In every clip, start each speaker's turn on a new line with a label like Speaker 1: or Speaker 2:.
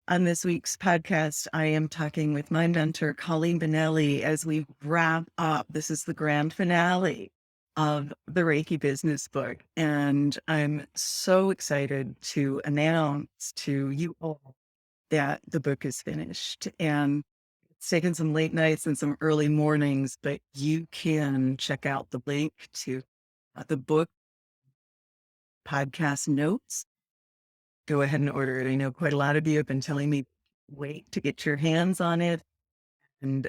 Speaker 1: On this week's podcast, I am talking with my mentor, Colleen Benelli, as we wrap up. This is the grand finale of the Reiki Business Book. And I'm so excited to announce to you all that the book is finished. And it's taken some late nights and some early mornings, but you can check out the link to the book podcast notes. Go ahead and order it. I know quite a lot of you have been telling me, wait to get your hands on it. And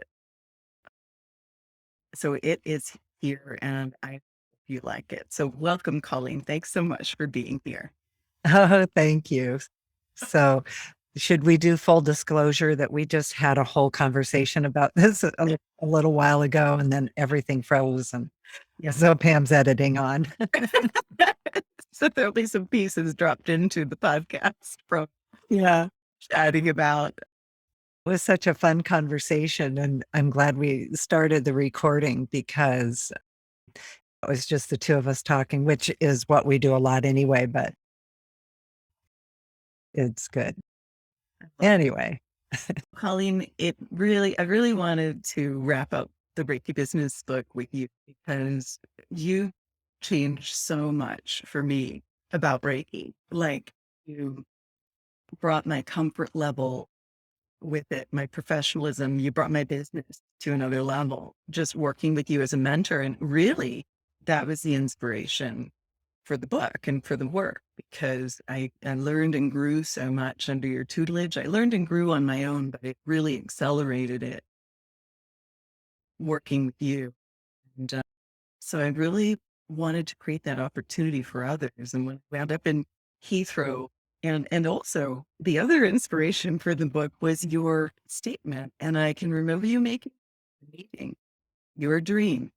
Speaker 1: so it is here, and I hope you like it. So welcome, Colleen. Thanks so much for being here.
Speaker 2: Oh, thank you. So, should we do full disclosure that we just had a whole conversation about this a little while ago and then everything froze and so Pam's editing on.
Speaker 1: So there'll be some pieces dropped into the podcast from chatting about.
Speaker 2: It was such a fun conversation, and I'm glad we started the recording because it was just the two of us talking, which is what we do a lot anyway, but it's good. Anyway.
Speaker 1: Colleen, I really wanted to wrap up the Reiki Business Book with you because you changed so much for me about Reiki. Like, you brought my comfort level with it, my professionalism. You brought my business to another level, just working with you as a mentor. And really, that was the inspiration for the book and for the work, because I learned and grew so much under your tutelage. I learned and grew on my own, but it really accelerated it working with you. And so I really wanted to create that opportunity for others. And when I wound up in Heathrow, and also the other inspiration for the book was your statement. And I can remember you making a meeting. Your dream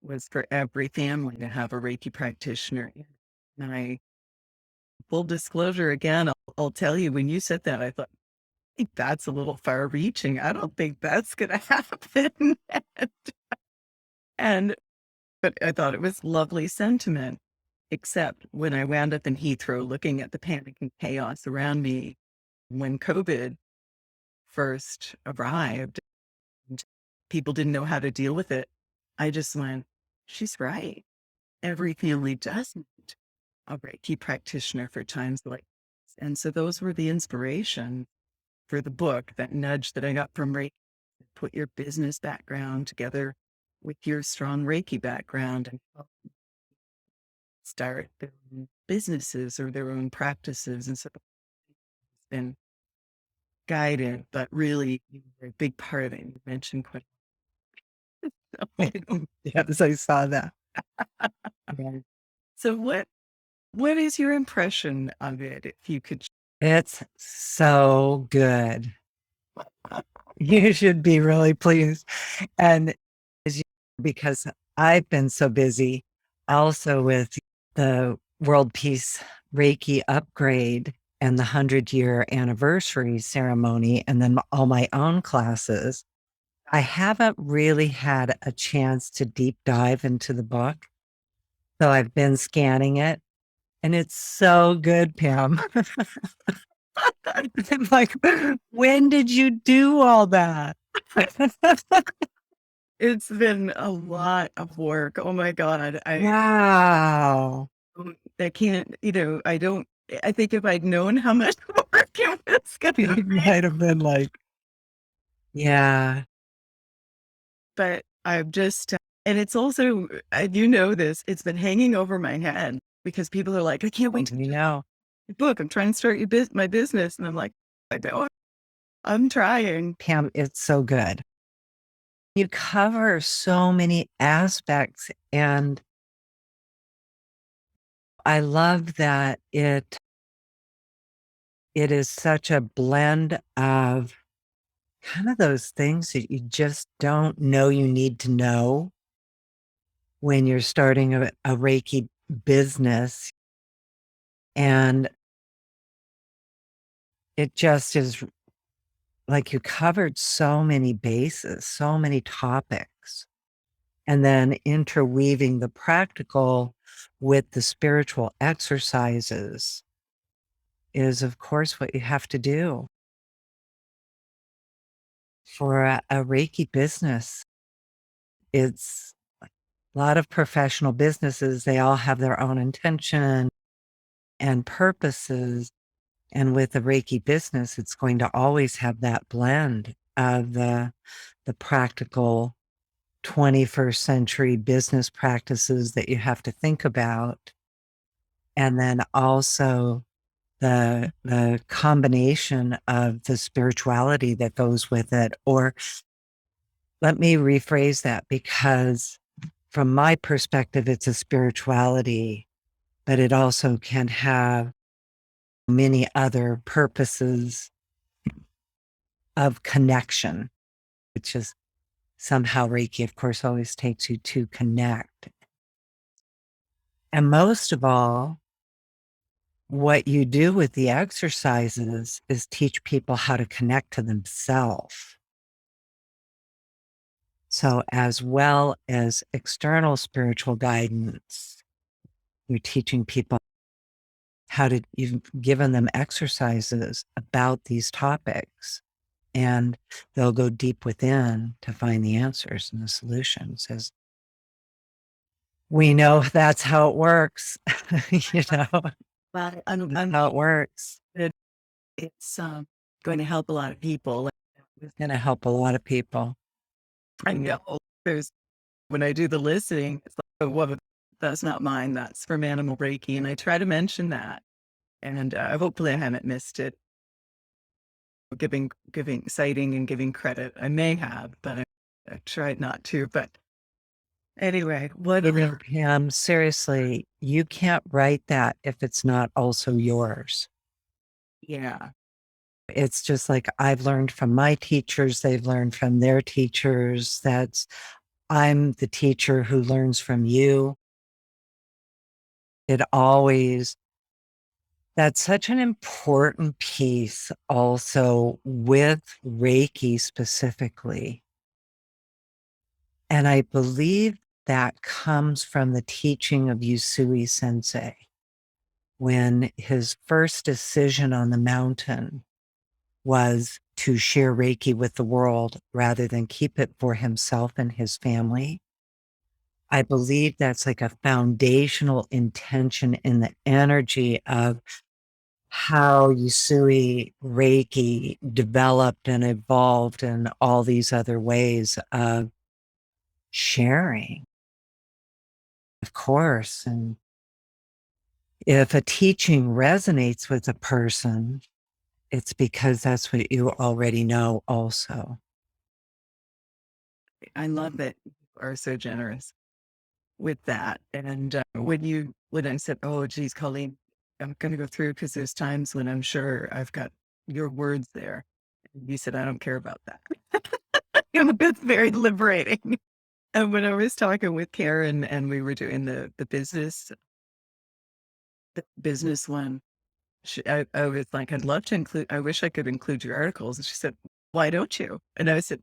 Speaker 1: was for every family to have a Reiki practitioner. And full disclosure again, I'll tell you, when you said that, I thought, I think that's a little far reaching. I don't think that's going to happen. But I thought it was lovely sentiment, except when I wound up in Heathrow looking at the panic and chaos around me when COVID first arrived and people didn't know how to deal with it. I just went, she's right. Every family does need a Reiki practitioner for times like this. And so those were the inspiration for the book, that nudge that I got from Reiki. Put your business background together with your strong Reiki background and start their own businesses or their own practices. And so it's been guided, but really you were a big part of it. You mentioned quite
Speaker 2: Yes, I saw that.
Speaker 1: So what is your impression of it, if you could?
Speaker 2: It's so good. You should be really pleased. And because I've been so busy also with the World Peace Reiki upgrade and the 100-year anniversary ceremony, and then all my own classes, I haven't really had a chance to deep dive into the book. So I've been scanning it, and it's so good, Pam. I'm like, when did you do all that?
Speaker 1: It's been a lot of work. Oh my God.
Speaker 2: Wow.
Speaker 1: I can't, I think if I'd known how much work it was going to
Speaker 2: It
Speaker 1: be,
Speaker 2: might have been like, yeah.
Speaker 1: but I've just, and it's also, you know this, it's been hanging over my head because people are like, I can't wait to
Speaker 2: know.
Speaker 1: book. I'm trying to start my business. And I'm like, I know, I'm trying.
Speaker 2: Pam, it's so good. You cover so many aspects, and I love that it is such a blend of kind of those things that you just don't know you need to know when you're starting a Reiki business. And it just is like you covered so many bases, so many topics, and then interweaving the practical with the spiritual exercises is, of course, what you have to do. for a Reiki business. It's a lot of professional businesses. They all have their own intention and purposes. And with a Reiki business, it's going to always have that blend of the practical 21st century business practices that you have to think about. And then also the combination of the spirituality that goes with it. Or let me rephrase that, because from my perspective, it's a spirituality, but it also can have many other purposes of connection, which is somehow Reiki, of course, always takes you to connect. And most of all, what you do with the exercises is teach people how to connect to themselves. So, as well as external spiritual guidance, you're teaching people how to, you've given them exercises about these topics, and they'll go deep within to find the answers and the solutions. As we know, that's how it works. You know,
Speaker 1: Well,
Speaker 2: that's how it works.
Speaker 1: it's going to help a lot of people.
Speaker 2: It's going to help a lot of people.
Speaker 1: I know when I do the listening, it's like, oh, well, that's not mine. That's from Animal Reiki. And I try to mention that. And hopefully I haven't missed it. Giving, citing and giving credit. I may have, but I tried not to. But anyway,
Speaker 2: Pam, seriously, you can't write that if it's not also yours.
Speaker 1: Yeah.
Speaker 2: It's just like I've learned from my teachers, they've learned from their teachers. I'm the teacher who learns from you. That's such an important piece also with Reiki specifically. And I believe that comes from the teaching of Usui Sensei, when his first decision on the mountain was to share Reiki with the world rather than keep it for himself and his family. I believe that's like a foundational intention in the energy of how Usui Reiki developed and evolved in all these other ways of sharing, of course. And if a teaching resonates with a person, it's because that's what you already know also.
Speaker 1: I love that you are so generous with that. And when I said, oh, geez, Colleen, I'm going to go through because there's times when I'm sure I've got your words there. And you said, I don't care about that. That's very liberating. And when I was talking with Karen and we were doing the business one, I was like, I'd love to include, I wish I could include your articles. And she said, why don't you? And I said,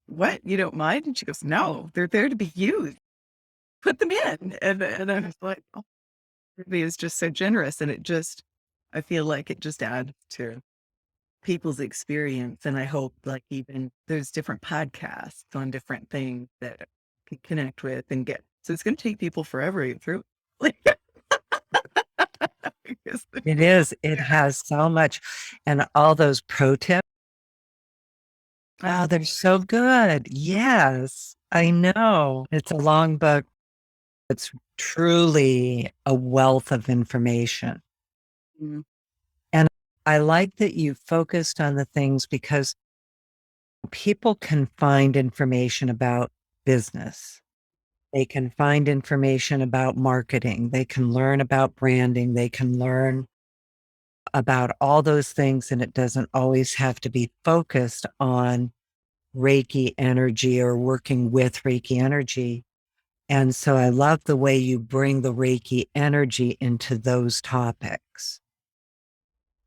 Speaker 1: what? You don't mind? And she goes, no, they're there to be used. Put them in. And I was like, oh, everybody is just so generous. And I feel like it just adds to people's experience. And I hope like even there's different podcasts on different things that I can connect with and get. So it's going to take people forever to get through.
Speaker 2: It is. It has so much. And all those pro tips. Oh, they're so good. Yes, I know. It's a long book. It's truly a wealth of information.
Speaker 1: Mm.
Speaker 2: And I like that you focused on the things, because people can find information about business. They can find information about marketing. They can learn about branding. They can learn about all those things. And it doesn't always have to be focused on Reiki energy or working with Reiki energy. And so I love the way you bring the Reiki energy into those topics,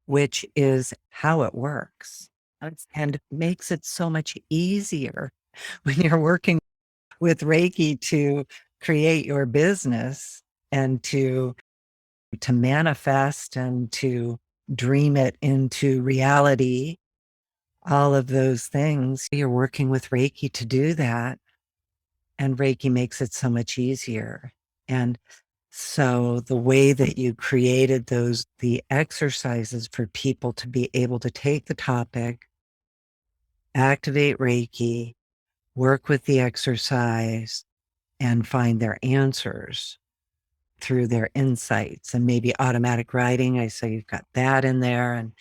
Speaker 2: which is how it works, and makes it so much easier when you're working with Reiki to create your business and to manifest and to dream it into reality. all of those things. You're working with Reiki to do that. And Reiki makes it so much easier. And so the way that you created the exercises for people to be able to take the topic, activate Reiki, work with the exercise, and find their answers through their insights, and maybe automatic writing. I say you've got that in there, and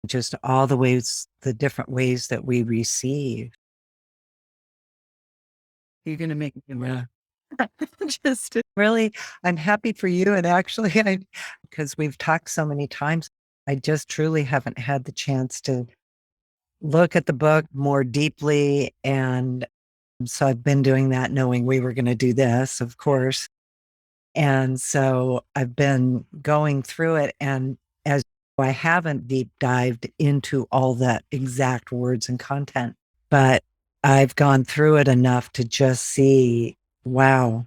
Speaker 2: just all the ways, the different ways that we receive.
Speaker 1: You're going to make me laugh. Just
Speaker 2: Really, I'm happy for you. And actually, because we've talked so many times, I just truly haven't had the chance to look at the book more deeply. And so I've been doing that knowing we were going to do this, of course. And so I've been going through it. And as I haven't deep dived into all that exact words and content, but I've gone through it enough to just see, wow,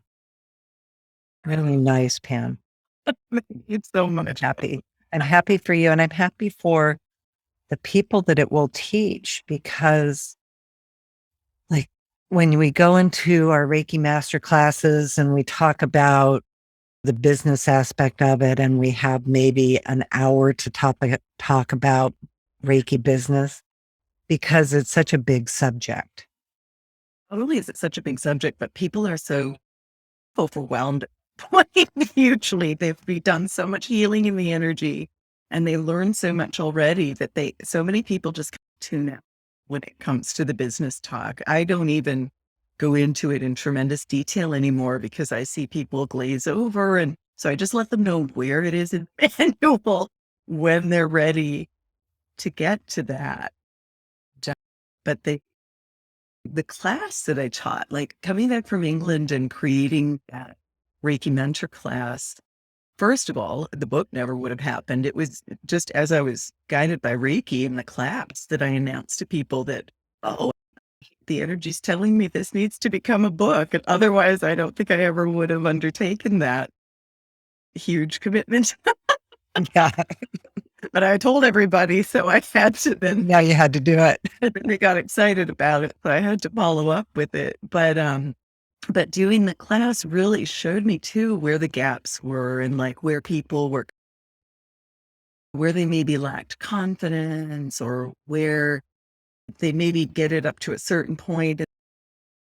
Speaker 2: really nice, Pam.
Speaker 1: thank you so much.
Speaker 2: Happy. I'm happy for you. And I'm happy for the people that it will teach, because like when we go into our Reiki master classes and we talk about the business aspect of it, and we have maybe an hour to talk about Reiki business, because it's such a big subject.
Speaker 1: Not only is it such a big subject, but people are so overwhelmed. Hugely, they've done so much healing in the energy, and they learn so much already that so many people just tune out when it comes to the business talk. I don't even go into it in tremendous detail anymore because I see people glaze over. And so I just let them know where it is in the manual when they're ready to get to that. But the class that I taught, like coming back from England and creating that Reiki mentor class, first of all, the book never would have happened. It was just as I was guided by Reiki in the class that I announced to people that, oh, the energy's telling me this needs to become a book. And otherwise, I don't think I ever would have undertaken that huge commitment.
Speaker 2: Yeah.
Speaker 1: But I told everybody, so I had to then.
Speaker 2: Now you had to do it.
Speaker 1: They got excited about it, so I had to follow up with it. But doing the class really showed me too where the gaps were, and like where people were, where they maybe lacked confidence, or where they maybe get it up to a certain point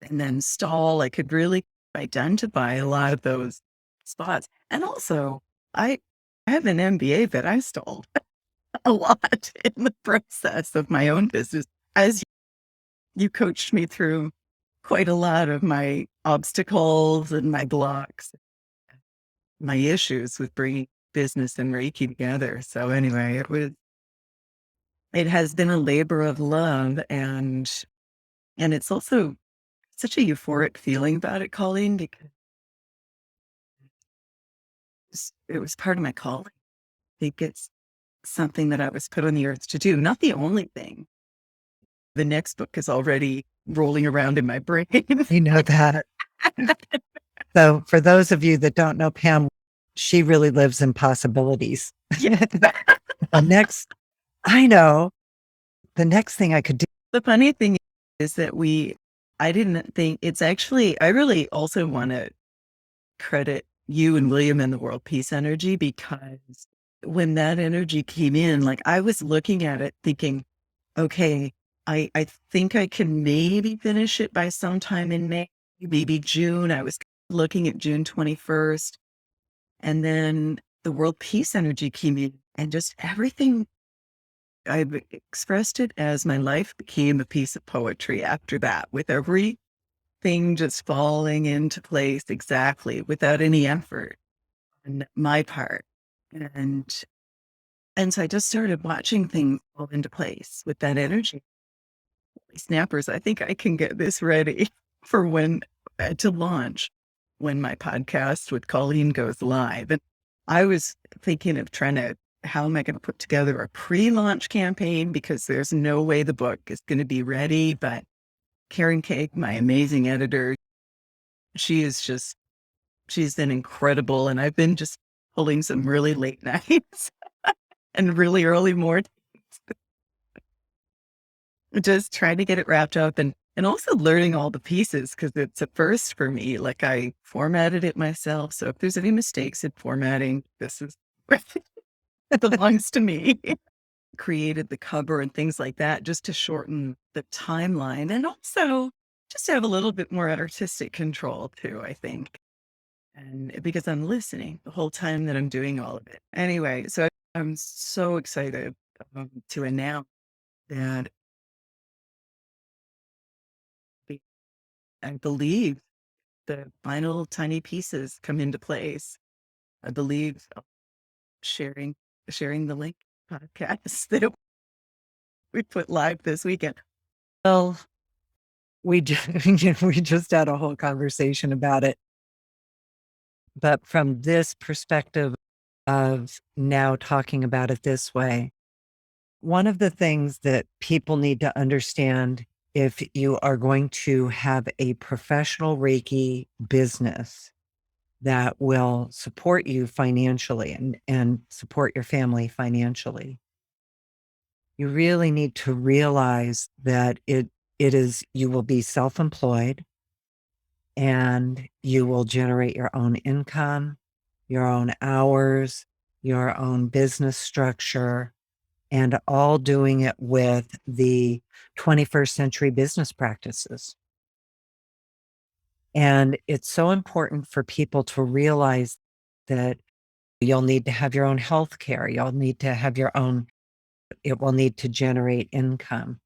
Speaker 1: and then stall. I could really identify a lot of those spots. And also, I have an MBA that I stalled a lot in the process of my own business. As you coached me through quite a lot of my obstacles and my blocks, my issues with bringing business and Reiki together. So anyway, it has been a labor of love, and it's also such a euphoric feeling about it, Colleen, because it was part of my calling. I think it's something that I was put on the earth to do, not the only thing. The next book is already rolling around in my brain.
Speaker 2: You know that. So for those of you that don't know Pam, she really lives in possibilities.
Speaker 1: Yeah.
Speaker 2: I know the next thing I could do.
Speaker 1: The funny thing is that I didn't think it's actually, I really also want to credit you and William and the World Peace Energy, because when that energy came in, like I was looking at it thinking, okay, I think I can maybe finish it by sometime in May, maybe June. I was looking at June 21st. And then the World Peace Energy came in, and just everything, I've expressed it as my life became a piece of poetry after that, with everything just falling into place exactly without any effort on my part. And so I just started watching things fall into place with that energy. Snappers, I think I can get this ready for when to launch when my podcast with Colleen goes live. And I was thinking of how am I going to put together a pre-launch campaign, because there's no way the book is going to be ready. But Karen Cake, my amazing editor, she's been incredible. And I've been just pulling some really late nights and really early mornings just trying to get it wrapped up and also learning all the pieces because it's a first for me. Like I formatted it myself. So if there's any mistakes in formatting, this is it belongs to me. Created the cover and things like that just to shorten the timeline and also just to have a little bit more artistic control too, I think. And because I'm listening the whole time that I'm doing all of it. Anyway, so I'm so excited to announce that I believe the final tiny pieces come into place. I believe sharing sharing the link podcast that we put live this weekend.
Speaker 2: Well, we we just had a whole conversation about it. But from this perspective of now talking about it this way, one of the things that people need to understand if you are going to have a professional Reiki business that will support you financially and support your family financially, you really need to realize that it is you will be self-employed and you will generate your own income, your own hours, your own business structure, and all doing it with the 21st century business practices. And it's so important for people to realize that you'll need to have your own health care. You'll need to have your own, it will need to generate income.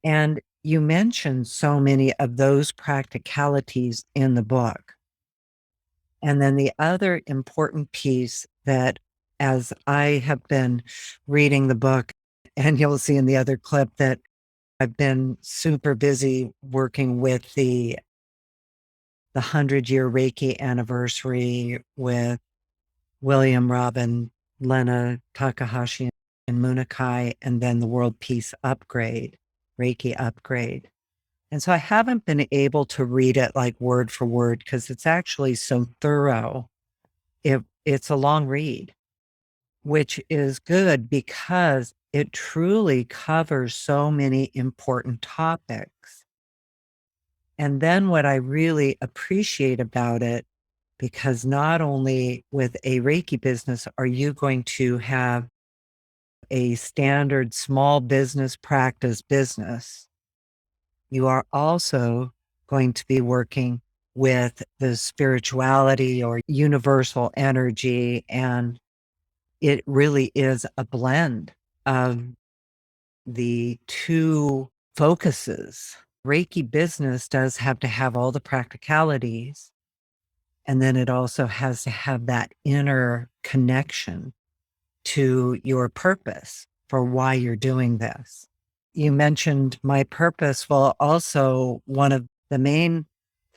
Speaker 2: And you mentioned so many of those practicalities in the book. And then the other important piece that, as I have been reading the book, and you'll see in the other clip that I've been super busy working with the 100-year Reiki anniversary with William Robin, Lena Takahashi, and Munakai, and then the World Peace Upgrade, Reiki Upgrade. And so I haven't been able to read it like word for word because it's actually so thorough. It's a long read, which is good because it truly covers so many important topics. And then what I really appreciate about it, because not only with a Reiki business are you going to have a standard small business practice business, you are also going to be working with the spirituality or universal energy. And it really is a blend of the two focuses. Reiki business does have to have all the practicalities. And then it also has to have that inner connection to your purpose for why you're doing this. You mentioned my purpose. Well, also one of the main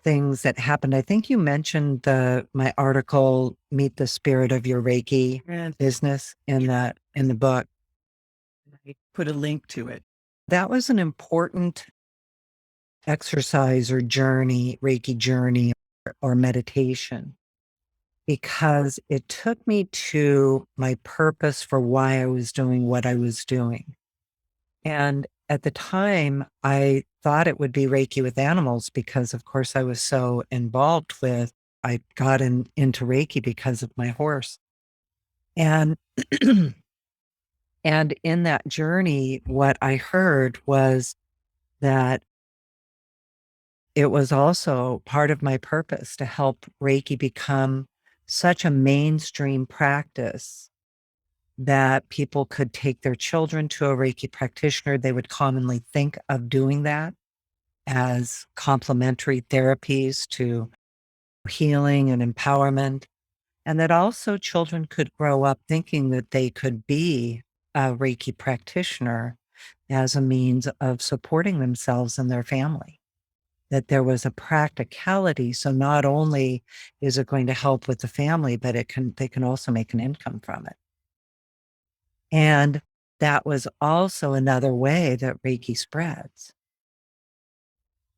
Speaker 2: things that happened, I think you mentioned my article, Meet the Spirit of Your Reiki Business in the book.
Speaker 1: I put a link to it.
Speaker 2: That was an important exercise or journey, Reiki journey or meditation, because it took me to my purpose for why I was doing what I was doing. And at the time, I thought it would be Reiki with animals because, of course, I was so involved with, I got into Reiki because of my horse. And, and in that journey, what I heard was that it was also part of my purpose to help Reiki become such a mainstream practice that people could take their children to a Reiki practitioner. They would commonly think of doing that as complementary therapies to healing and empowerment. And that also children could grow up thinking that they could be a Reiki practitioner as a means of supporting themselves and their family. That there was a practicality. So not only is it going to help with the family, but they can also make an income from it. And that was also another way that Reiki spreads.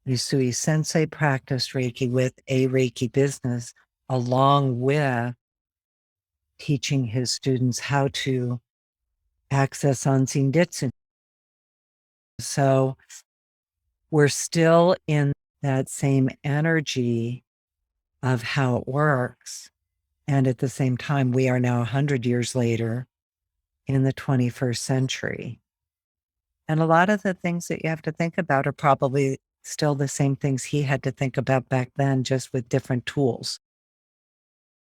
Speaker 2: Usui Sensei practiced Reiki with a Reiki business, along with teaching his students how to access unseen Ditsun. So we're still in that same energy of how it works. And at the same time, we are now 100 years later in the 21st century. And a lot of the things that you have to think about are probably still the same things he had to think about back then, just with different tools.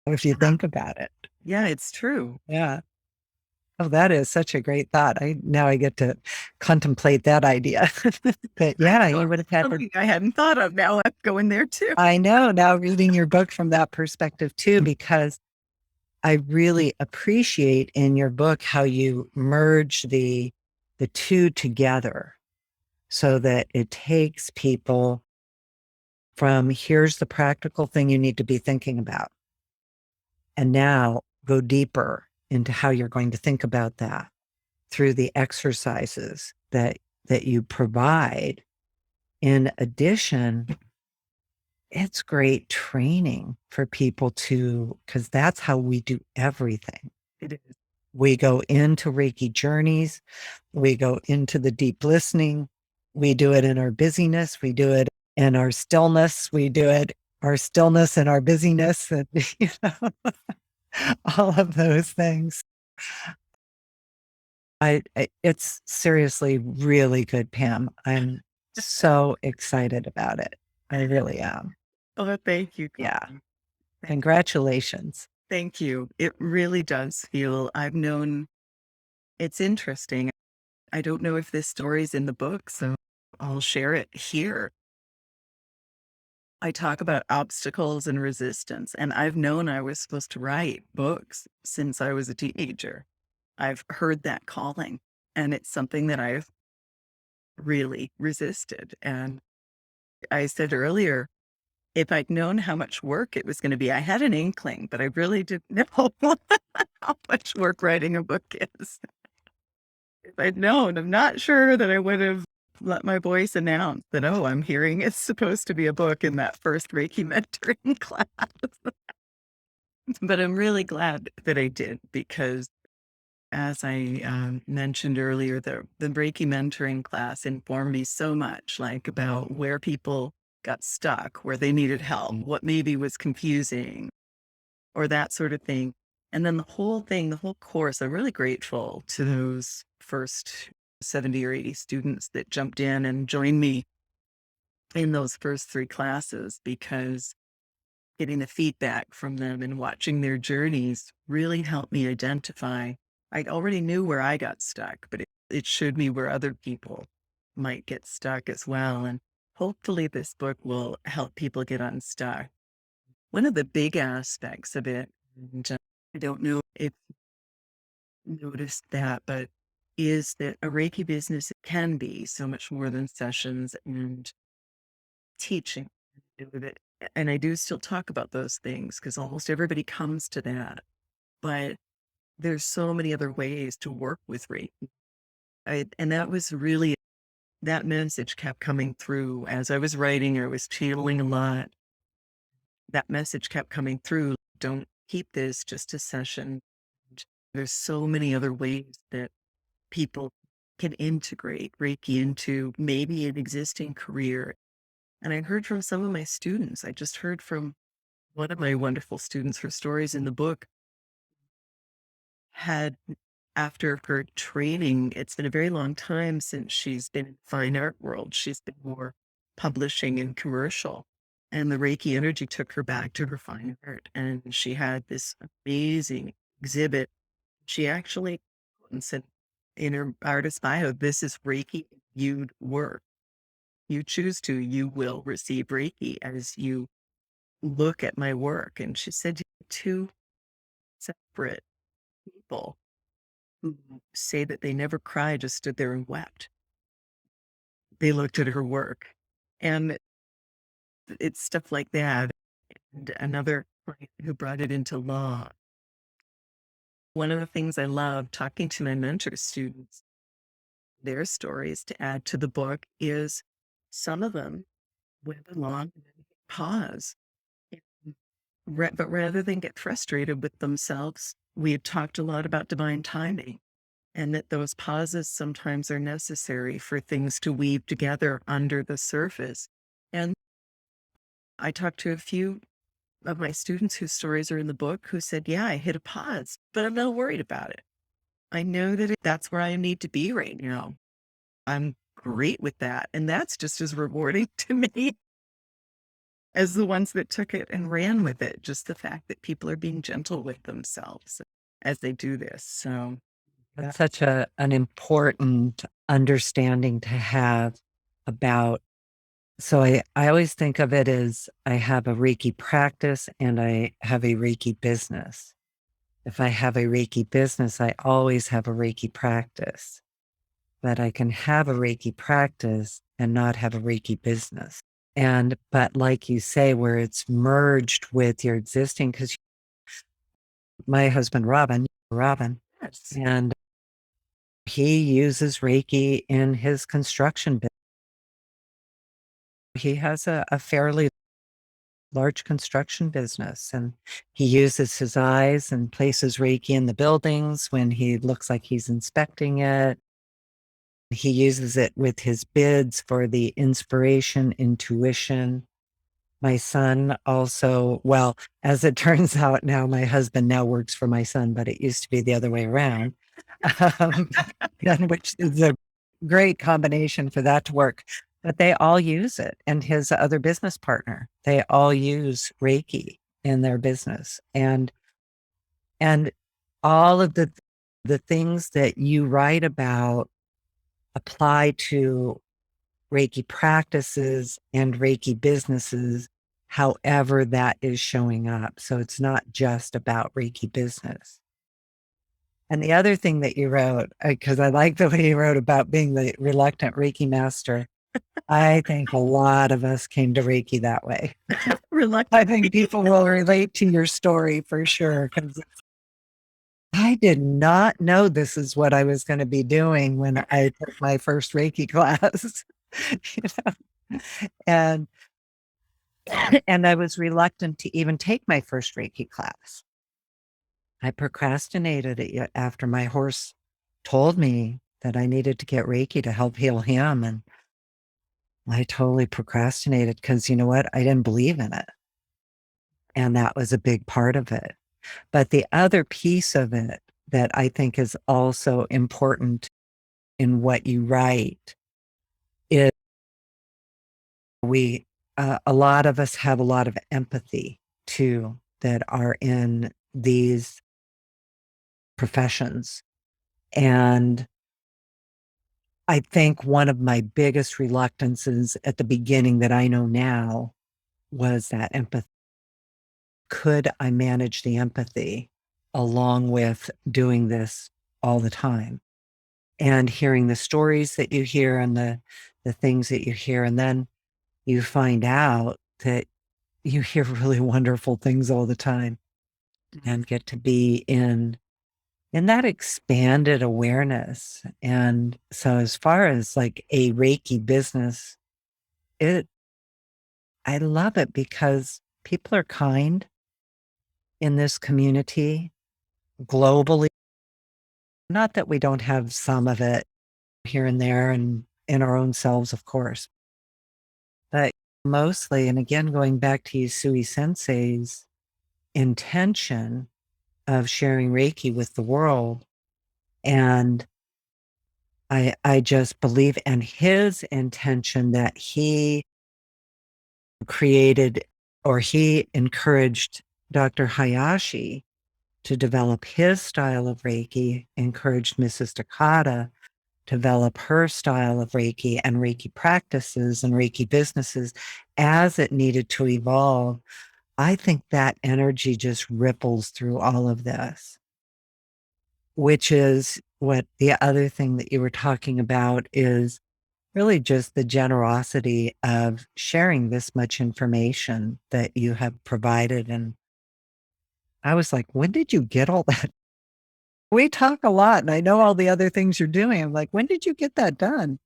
Speaker 2: If you think about it.
Speaker 1: Yeah, it's true.
Speaker 2: Yeah. Oh, that is such a great thought. Now I get to contemplate that idea. But yeah, you would have had to.
Speaker 1: Something I hadn't thought of. Now I'm going there too.
Speaker 2: I know, now reading your book from that perspective too, because I really appreciate in your book how you merge the two together so that it takes people from here's the practical thing you need to be thinking about. And now go deeper into how you're going to think about that through the exercises that you provide. In addition, it's great training for people because that's how we do everything.
Speaker 1: It is.
Speaker 2: We go into Reiki journeys, we go into the deep listening, we do it in our busyness, we do it in our stillness, we do it our stillness and our busyness, and all of those things. It's seriously really good, Pam. I'm so excited about it. I really am.
Speaker 1: Oh, thank you.
Speaker 2: Yeah.
Speaker 1: Colleen.
Speaker 2: Congratulations.
Speaker 1: Thank you. It really does feel, it's interesting. I don't know if this story's in the book, so I'll share it here. I talk about obstacles and resistance, and I've known I was supposed to write books since I was a teenager. I've heard that calling, and it's something that I've really resisted. And I said earlier, if I'd known how much work it was going to be, I had an inkling, but I really didn't know how much work writing a book is. If I'd known, I'm not sure that I would have let my voice announce that, oh, I'm hearing it's supposed to be a book in that first Reiki mentoring class. But I'm really glad that I did because, as I mentioned earlier, the Reiki mentoring class informed me so much, like about where people got stuck, where they needed help, what maybe was confusing, or that sort of thing. And then the whole thing, the whole course, I'm really grateful to those first 70 or 80 students that jumped in and joined me in those first 3 classes, because getting the feedback from them and watching their journeys really helped me identify. I already knew where I got stuck, but it showed me where other people might get stuck as well. And hopefully this book will help people get unstuck. One of the big aspects of it, and I don't know if you noticed that, but is that a Reiki business can be so much more than sessions and teaching. And I do still talk about those things because almost everybody comes to that. But there's so many other ways to work with Reiki. And that was really, that message kept coming through as I was writing. I was channeling a lot. That message kept coming through. Don't keep this just a session. There's so many other ways that people can integrate Reiki into maybe an existing career. And I heard from some of my students. I just heard from one of my wonderful students. Her stories in the book had, after her training, it's been a very long time since she's been in the fine art world. She's been more publishing and commercial. And the Reiki energy took her back to her fine art. And she had this amazing exhibit. She actually said in her artist bio, this is Reiki you'd work. You choose to, you will receive Reiki as you look at my work. And she said, two separate people who say that they never cried, just stood there and wept. They looked at her work. And it's stuff like that. And another client who brought it into law. One of the things I love talking to my mentor students, their stories to add to the book, is some of them went along and then pause. But rather than get frustrated with themselves, we had talked a lot about divine timing. and that those pauses sometimes are necessary for things to weave together under the surface. And I talked to a few of my students whose stories are in the book who said, yeah, I hit a pause, but I'm not worried about it. I know that that's where I need to be right now. I'm great with that. And that's just as rewarding to me as the ones that took it and ran with it. Just the fact that people are being gentle with themselves as they do this. So
Speaker 2: That's such an important understanding to have about. So I always think of it as I have a Reiki practice and I have a Reiki business. If I have a Reiki business, I always have a Reiki practice. But I can have a Reiki practice and not have a Reiki business. But like you say, where it's merged with your existing, because my husband, Robin,
Speaker 1: yes.
Speaker 2: and he uses Reiki in his construction business. He has a fairly large construction business, and he uses his eyes and places Reiki in the buildings when he looks like he's inspecting it. He uses it with his bids for the inspiration, intuition. My son also, well, as it turns out now, my husband now works for my son, but it used to be the other way around, um, which is a great combination for that to work. But they all use it. And his other business partner, they all use Reiki in their business. And all of the things that you write about apply to Reiki practices and Reiki businesses, however that is showing up. So it's not just about Reiki business. And the other thing that you wrote, because I like the way you wrote about being the reluctant Reiki master, I think a lot of us came to Reiki that way. I think people will relate to your story for sure, because I did not know this is what I was going to be doing when I took my first Reiki class. You know? And I was reluctant to even take my first Reiki class. I procrastinated it after my horse told me that I needed to get Reiki to help heal him. And I totally procrastinated because you know what? I didn't believe in it. And that was a big part of it. But the other piece of it that I think is also important in what you write is a lot of us have a lot of empathy too that are in these professions. And I think one of my biggest reluctances at the beginning that I know now was that empathy. Could I manage the empathy along with doing this all the time and hearing the stories that you hear and the things that you hear? And then you find out that you hear really wonderful things all the time and get to be in that expanded awareness. And so as far as like a Reiki business, I love it because people are kind in this community globally. Not that we don't have some of it here and there and in our own selves, of course, but mostly, and again, going back to Yusui Sensei's intention of sharing Reiki with the world. And I just believe, and his intention that he created or he encouraged Dr. Hayashi to develop his style of Reiki, encouraged Mrs. Takata to develop her style of Reiki and Reiki practices and Reiki businesses as it needed to evolve. I think that energy just ripples through all of this, which is what the other thing that you were talking about is really just the generosity of sharing this much information that you have provided. And I was like, when did you get all that? We talk a lot and I know all the other things you're doing. I'm like, when did you get that done?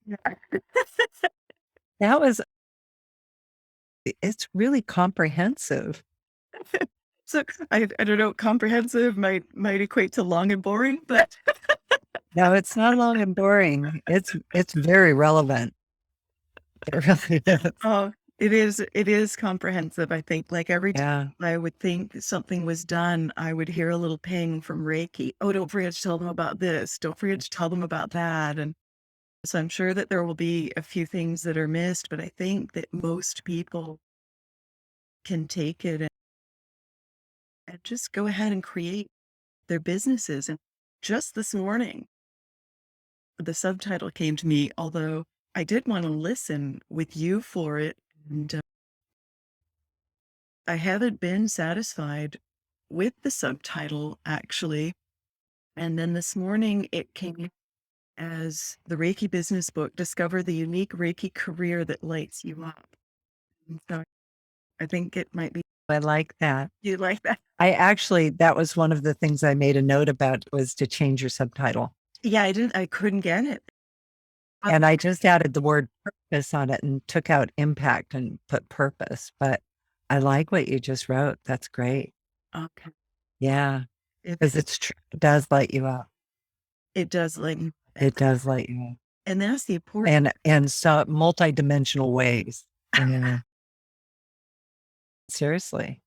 Speaker 2: That was, it's really comprehensive.
Speaker 1: So I don't know, comprehensive might equate to long and boring, but
Speaker 2: No, it's not long and boring. It's very relevant. It really is.
Speaker 1: Oh, it is comprehensive. I think like every time
Speaker 2: Yeah.
Speaker 1: I would think something was done, I would hear a little ping from Reiki. Oh, don't forget to tell them about this. Don't forget to tell them about that. And so I'm sure that there will be a few things that are missed, but I think that most people can take it and just go ahead and create their businesses. And just this morning, the subtitle came to me, although I did want to listen with you for it. And I haven't been satisfied with the subtitle, actually. And then this morning it came as the Reiki Business Book, Discover the Unique Reiki Career That Lights You Up. And so I think it might be,
Speaker 2: I like that.
Speaker 1: you like that?
Speaker 2: That was one of the things I made a note about was to change your subtitle.
Speaker 1: Yeah, I couldn't get it.
Speaker 2: And I just added the word purpose on it and took out impact and put purpose. But I like what you just wrote. That's great.
Speaker 1: Okay.
Speaker 2: Yeah.
Speaker 1: It,
Speaker 2: Because it's true. It does light you up.
Speaker 1: it does like,
Speaker 2: It does light you up.
Speaker 1: and that's the important.
Speaker 2: And so multidimensional ways. Yeah. Seriously.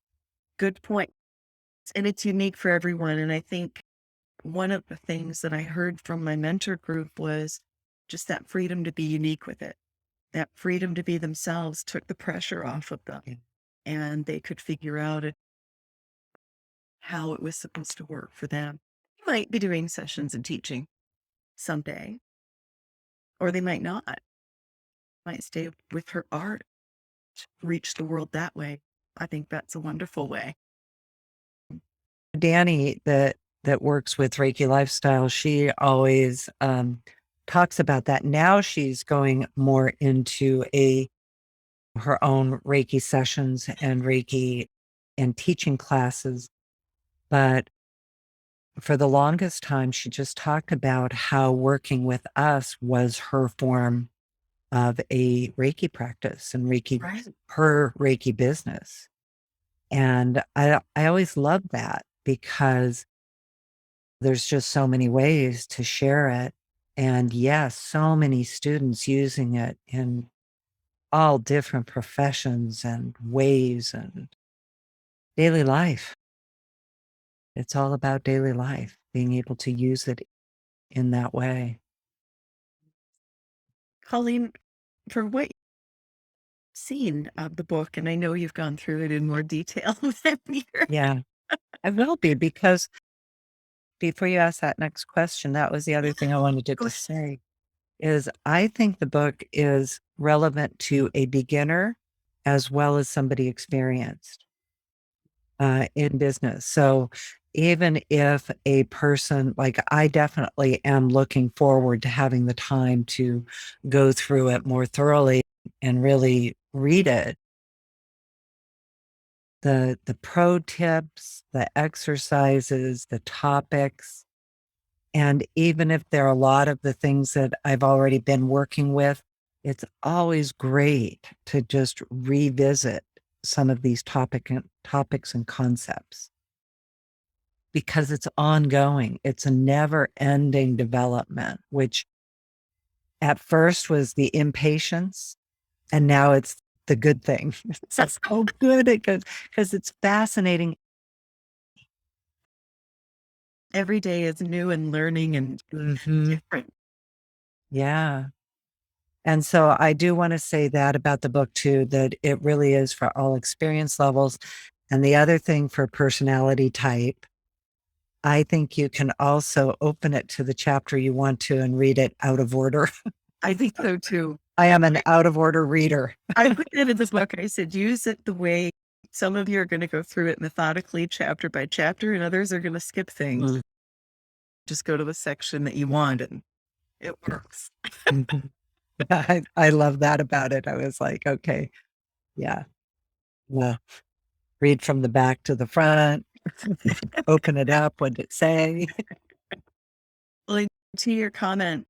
Speaker 1: Good point. And it's unique for everyone. And I think one of the things that I heard from my mentor group was just that freedom to be unique with it. That freedom to be themselves took the pressure off of them,
Speaker 2: Yeah.
Speaker 1: and they could figure out how it was supposed to work for them. They might be doing sessions and teaching someday, or they might not. Might stay with her art, reach the world that way. I think that's a wonderful way.
Speaker 2: Danny that works with Reiki Lifestyle, she always talks about that. Now she's going more into her own Reiki sessions and Reiki and teaching classes. But for the longest time, she just talked about how working with us was her form of a Reiki practice and
Speaker 1: Right.
Speaker 2: her Reiki business. And I always loved that because there's just so many ways to share it. And yes, so many students using it in all different professions and ways and daily life. It's all about daily life, being able to use it in that way.
Speaker 1: Colleen, for what you've seen of the book, and I know you've gone through it in more detail than me.
Speaker 2: Yeah, I will be because before you ask that next question, that was the other thing I wanted
Speaker 1: Go
Speaker 2: to
Speaker 1: ahead.
Speaker 2: say is I think the book is relevant to a beginner as well as somebody experienced in business. So even if a person, like I definitely am looking forward to having the time to go through it more thoroughly and really read it. The pro tips, the exercises, the topics, and even if there are a lot of the things that I've already been working with, it's always great to just revisit some of these topics and concepts because it's ongoing. It's a never ending development, which at first was the impatience and now it's the good thing. It's so good because it's fascinating.
Speaker 1: Every day is new and learning and
Speaker 2: Mhm.
Speaker 1: different.
Speaker 2: Yeah. And so I do want to say that about the book too, that it really is for all experience levels. And the other thing for personality type, I think you can also open it to the chapter you want to and read it out of order.
Speaker 1: I think so too.
Speaker 2: I am an out of order reader.
Speaker 1: I put it in this book. I said, use it the way some of you are going to go through it methodically, chapter by chapter, and others are going to skip things. Just go to the section that you want, and it works.
Speaker 2: Mhm. I love that about it. I was like, okay, yeah. Well, read from the back to the front, open it up. What did it say?
Speaker 1: Well, to your comment,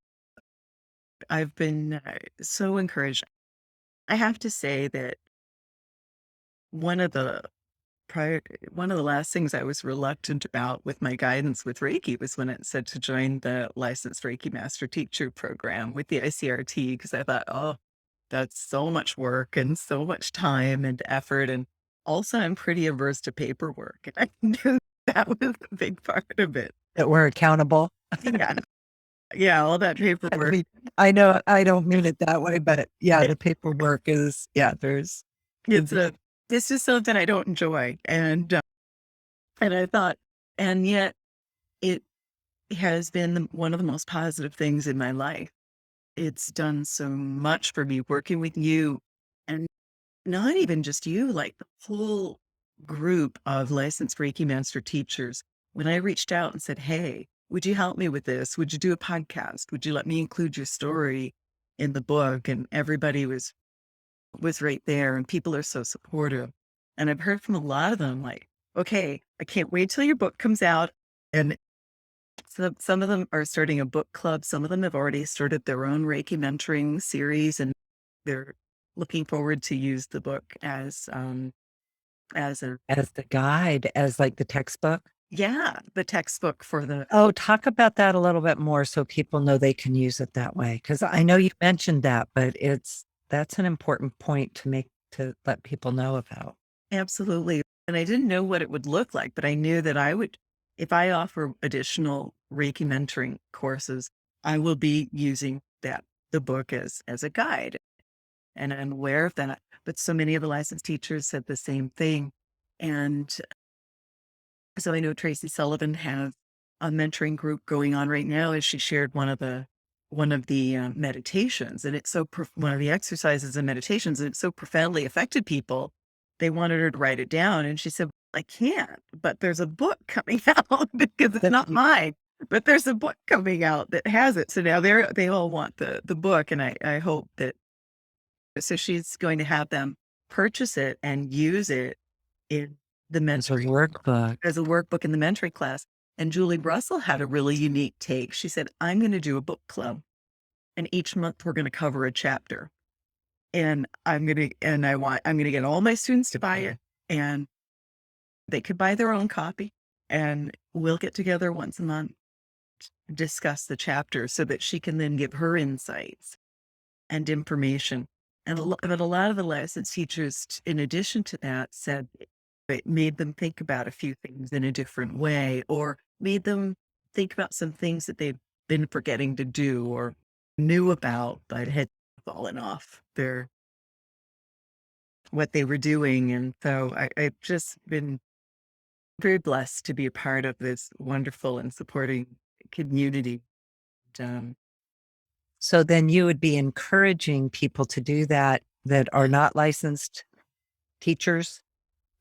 Speaker 1: I've been so encouraged. I have to say that one of the one of the last things I was reluctant about with my guidance with Reiki was when it said to join the licensed Reiki master teacher program with the ICRT, because I thought, oh, that's so much work and so much time and effort. And also, I'm pretty averse to paperwork. And I knew that was a big part of it.
Speaker 2: That we're accountable.
Speaker 1: Yeah. Yeah. All that
Speaker 2: I
Speaker 1: paperwork.
Speaker 2: mean, I know I don't mean it that way, but yeah, the paperwork is, there's,
Speaker 1: It's just something I don't enjoy. And I thought, and yet it has been one of the most positive things in my life. It's done so much for me working with you, and not even just you, like the whole group of licensed Reiki master teachers. When I reached out and said, hey, would you help me with this? Would you do a podcast? Would you let me include your story in the book? And everybody was right there, and people are so supportive. And I've heard from a lot of them like, okay, I can't wait till your book comes out. And so some of them are starting a book club. Some of them have already started their own Reiki mentoring series, and they're looking forward to use the book as a
Speaker 2: as the guide, as like the textbook.
Speaker 1: the textbook for the.
Speaker 2: Oh, talk about that a little bit more so people know they can use it that way. Because I know you mentioned that, but that's an important point to let people know about.
Speaker 1: Absolutely. And I didn't know what it would look like, but I knew that I would, if I offer additional Reiki mentoring courses, I will be using the book as a guide. And I'm aware of that. But so many of the licensed teachers said the same thing. And so I know Tracy Sullivan has a mentoring group going on right now, as she shared one of the meditations, and it's so one of the exercises and meditations, and it so profoundly affected people. They wanted her to write it down, and she said, "I can't, but there's a book coming out because it's not mine, but there's a book coming out that has it." So now they all want the book, and I hope that. So she's going to have them purchase it and use it in the
Speaker 2: As a
Speaker 1: mentoring
Speaker 2: workbook.
Speaker 1: as a workbook in the mentoring class. And Julie Russell had a really unique take. She said, I'm going to do a book club, and each month we're going to cover a chapter. And I'm going to get all my students to buy it, and they could buy their own copy, and we'll get together once a month, discuss the chapter so that she can then give her insights and information. And but a lot of the licensed teachers, in addition to that, said it made them think about a few things in a different way, or made them think about some things that they've been forgetting to do or knew about, but had fallen off what they were doing. And so I've just been very blessed to be a part of this wonderful and supporting community. Um,
Speaker 2: So then you would be encouraging people to do that are not licensed teachers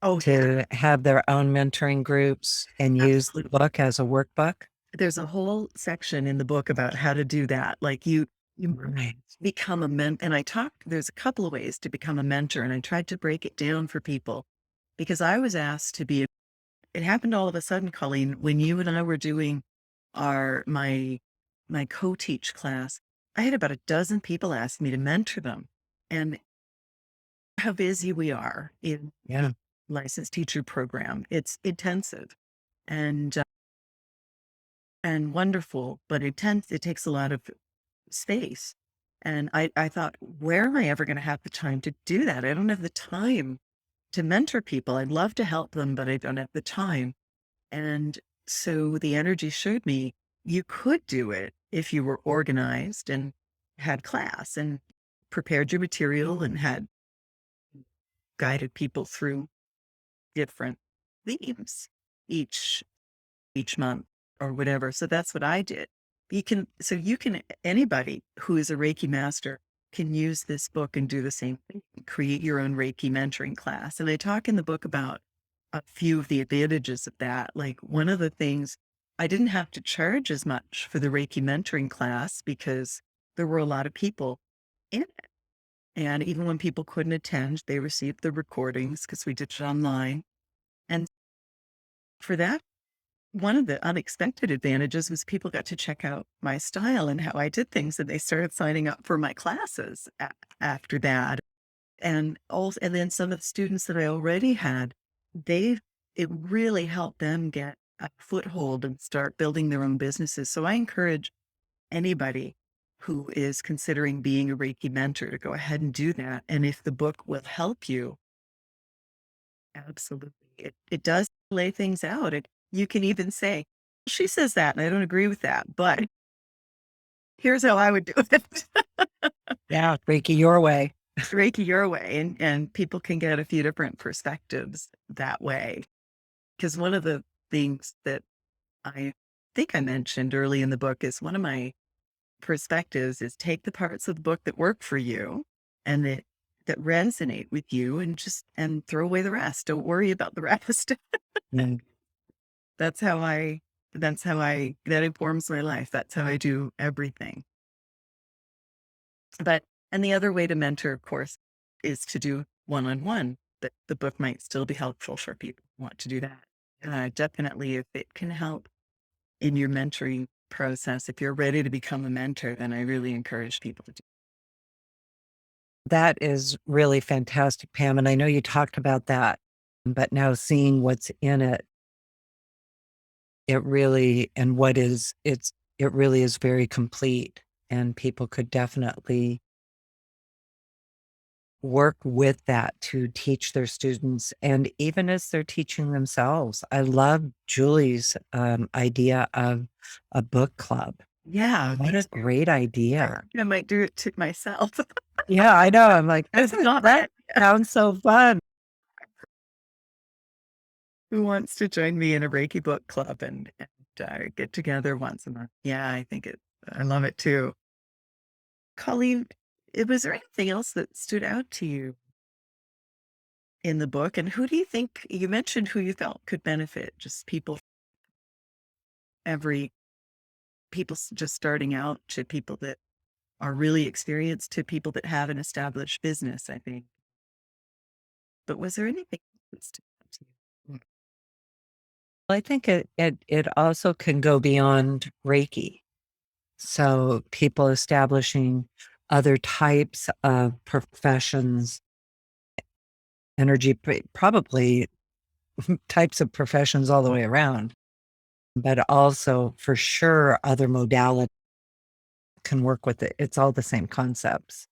Speaker 1: oh,
Speaker 2: to have their own mentoring groups and use the
Speaker 1: absolutely.
Speaker 2: book as a workbook.
Speaker 1: There's a whole section in the book about how to do that. Like you
Speaker 2: Right.
Speaker 1: become a and there's a couple of ways to become a mentor, and I tried to break it down for people because I was asked to be, it happened all of a sudden, Colleen, when you and I were doing my co-teach class. I had about a dozen people ask me to mentor them, and how busy we are in
Speaker 2: Yeah.
Speaker 1: licensed teacher program. It's intensive and wonderful, but intense. It takes a lot of space. And I thought, where am I ever going to have the time to do that? I don't have the time to mentor people. I'd love to help them, but I don't have the time. And so the energy showed me you could do it if you were organized and had class and prepared your material and had guided people through different themes each month or whatever. So that's what I did. Anybody who is a Reiki master can use this book and do the same thing, create your own Reiki mentoring class. And I talk in the book about a few of the advantages of that. Like one of the things, I didn't have to charge as much for the Reiki mentoring class because there were a lot of people in it. And even when people couldn't attend, they received the recordings because we did it online. And for that, one of the unexpected advantages was people got to check out my style and how I did things, and they started signing up for my classes after that. And then some of the students that I already had it really helped them get a foothold and start building their own businesses. So I encourage anybody who is considering being a Reiki mentor to go ahead and do that. And if the book will help you, absolutely. It does lay things out. You can even say, she says that, and I don't agree with that, but here's how I would do it.
Speaker 2: Yeah, Reiki your way.
Speaker 1: Reiki your way. And people can get a few different perspectives that way. Because one of the things that I think I mentioned early in the book is one of my perspectives is take the parts of the book that work for you and that resonate with you and throw away the rest. Don't worry about the rest.
Speaker 2: Mm.
Speaker 1: That's how that informs my life. That's how I do everything. And the other way to mentor, of course, is to do one-on-one. The book might still be helpful for people who want to do that. Definitely, if it can help in your mentoring process, if you're ready to become a mentor, then I really encourage people to do.
Speaker 2: That is really fantastic, Pam. And I know you talked about that, but now seeing what's in it, it really, and what is, it really is very complete. And people could definitely work with that to teach their students. And even as they're teaching themselves, I love Julie's idea of a book club.
Speaker 1: Yeah,
Speaker 2: What a great idea.
Speaker 1: I might do it to myself.
Speaker 2: Yeah, I know. I'm like,
Speaker 1: That's not
Speaker 2: that sounds so fun.
Speaker 1: Who wants to join me in a Reiki book club and get together once a month? Yeah, I love it too. Colleen, was there anything else that stood out to you in the book? And who do you think, you mentioned who you felt could benefit? Just every people just starting out to people that are really experienced to people that have an established business, I think. But was there anything that stood out to you?
Speaker 2: I think it also can go beyond Reiki. So people establishing other types of professions, energy, probably types of professions all the way around, but also for sure other modalities can work with it. It's all the same concepts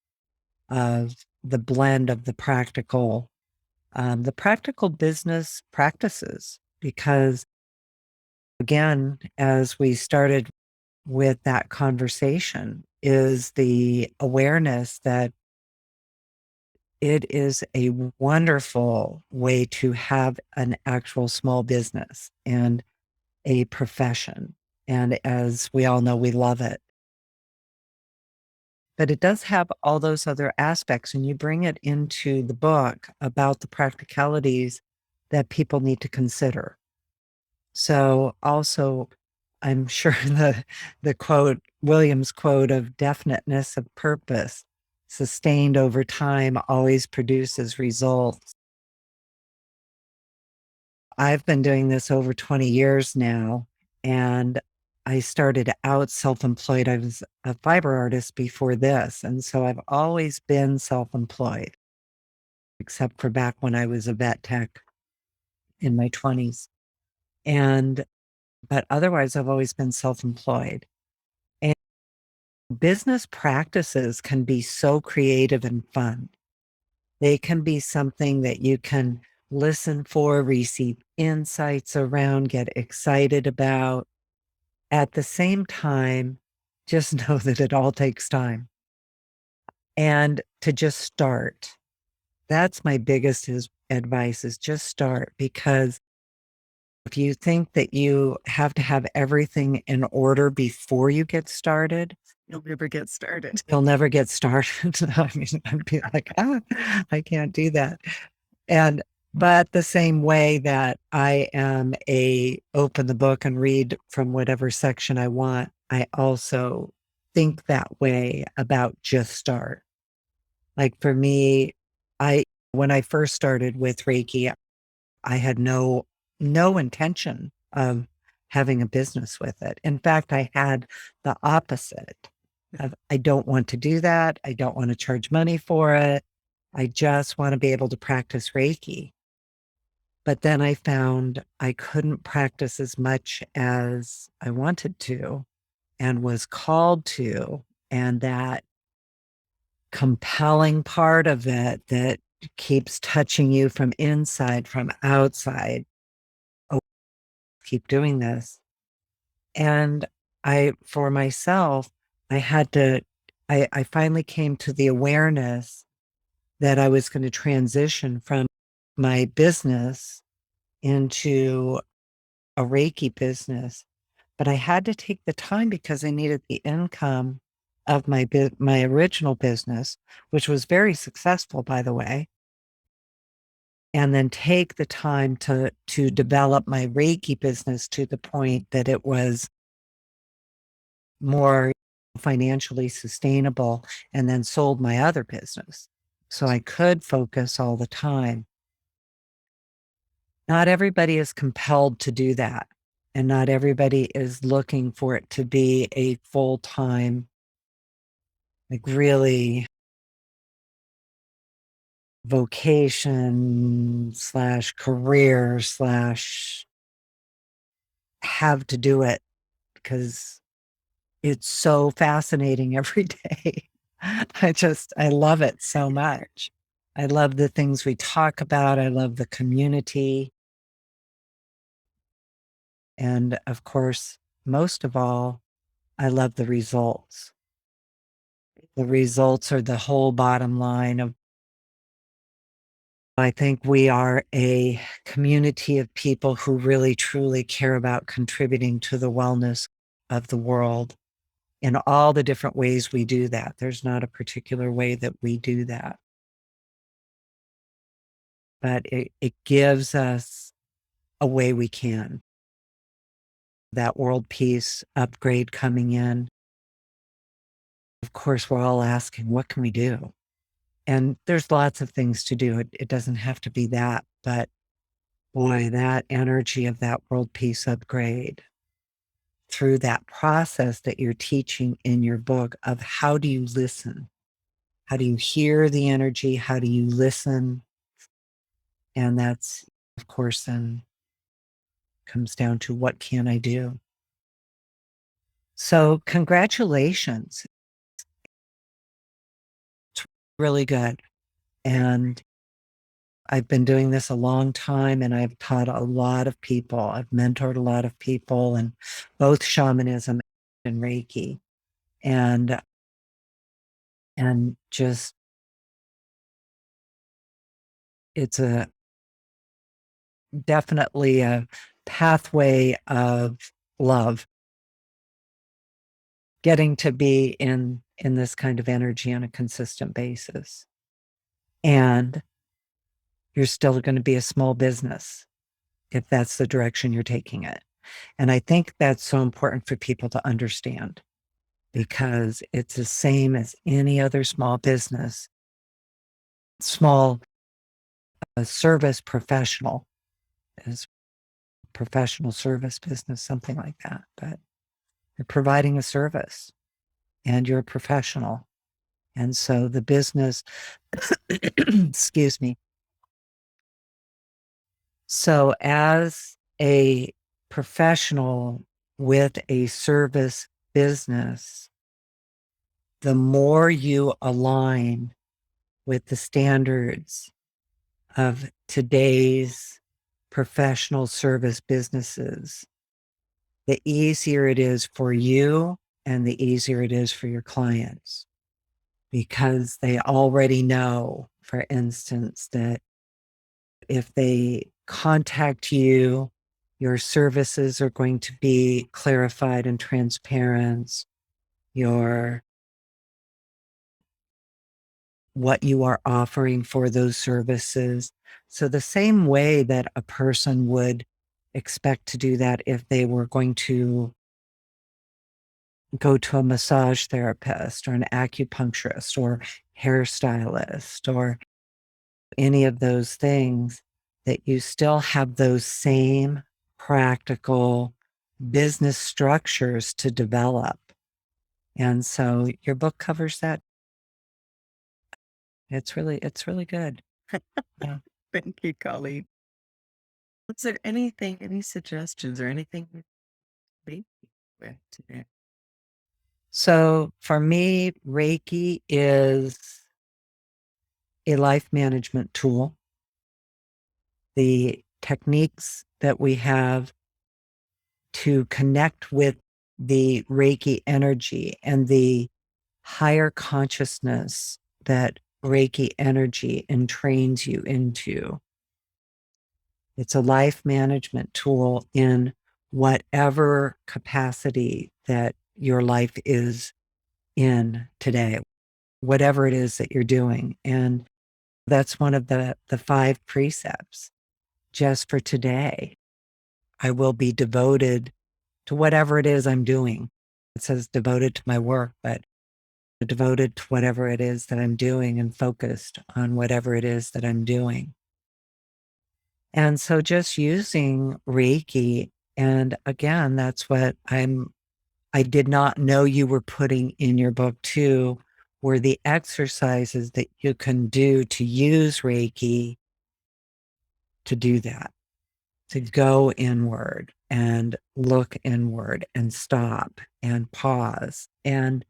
Speaker 2: of the blend of the practical business practices, because again, as we started with that conversation, is the awareness that it is a wonderful way to have an actual small business and a profession. And as we all know, we love it. But it does have all those other aspects, and you bring it into the book about the practicalities that people need to consider. So also, I'm sure the quote, Williams quote of definiteness of purpose, sustained over time, always produces results. I've been doing this over 20 years now, and I started out self-employed. I was a fiber artist before this, and so I've always been self-employed, except for back when I was a vet tech in my 20s. But otherwise, I've always been self-employed. And business practices can be so creative and fun. They can be something that you can listen for, receive insights around, get excited about. At the same time, just know that it all takes time. And to just start. That's my biggest advice, is just start, because if you think that you have to have everything in order before you get started,
Speaker 1: You'll never get started.
Speaker 2: you'll never get started. I mean, I'd be like, I can't do that. But the same way that I am open the book and read from whatever section I want, I also think that way about just start. Like for me, when I first started with Reiki, I had no intention of having a business with it. In fact, I had the opposite of, I don't want to do that. I don't want to charge money for it. I just want to be able to practice Reiki. But then I found I couldn't practice as much as I wanted to and was called to. And that compelling part of it that keeps touching you from inside, from outside. Oh, keep doing this. And for myself, I finally came to the awareness that I was going to transition from my business into a Reiki business. But I had to take the time because I needed the income of my original business, which was very successful, by the way, and then take the time to develop my Reiki business to the point that it was more financially sustainable, and then sold my other business so I could focus all the time. Not everybody is compelled to do that. And not everybody is looking for it to be a full-time, like really vocation slash career slash have to do it because it's so fascinating every day. I love it so much. I love the things we talk about. I love the community. And of course, most of all, I love the results. The results are the whole bottom line of, I think we are a community of people who really truly care about contributing to the wellness of the world in all the different ways we do that. There's not a particular way that we do that, but it gives us a way we can. That world peace upgrade coming in. Of course, we're all asking, what can we do? And there's lots of things to do. It doesn't have to be that, but boy, that energy of that world peace upgrade through that process that you're teaching in your book of how do you listen? How do you hear the energy? How do you listen? And that's, of course, then comes down to what can I do? So congratulations. It's really good. And I've been doing this a long time and I've taught a lot of people. I've mentored a lot of people in both shamanism and Reiki. And just it's definitely a pathway of love, getting to be in this kind of energy on a consistent basis. And you're still going to be a small business if that's the direction you're taking it. And I think that's so important for people to understand because it's the same as any other small business, small service professional is professional service business, something like that. But you're providing a service and you're a professional. And so the business, excuse me. So as a professional with a service business, the more you align with the standards of today's professional service businesses, the easier it is for you and the easier it is for your clients because they already know, for instance, that if they contact you, your services are going to be clarified and transparent. What you are offering for those services. So the same way that a person would expect to do that if they were going to go to a massage therapist or an acupuncturist or hairstylist or any of those things, that you still have those same practical business structures to develop. And so your book covers that. It's really good. Yeah.
Speaker 1: Thank you, Colleen. is there anything, any suggestions or anything you think with today?
Speaker 2: So for me, Reiki is a life management tool. The techniques that we have to connect with the Reiki energy and the higher consciousness that Reiki energy entrains you into. It's a life management tool in whatever capacity that your life is in today, whatever it is that you're doing. And that's one of the 5 precepts just for today. I will be devoted to whatever it is I'm doing. It says devoted to my work, but devoted to whatever it is that I'm doing and focused on whatever it is that I'm doing. And so just using Reiki, and again, that's what I did not know you were putting in your book too, were the exercises that you can do to use Reiki to do that, to go inward and look inward and stop and pause. And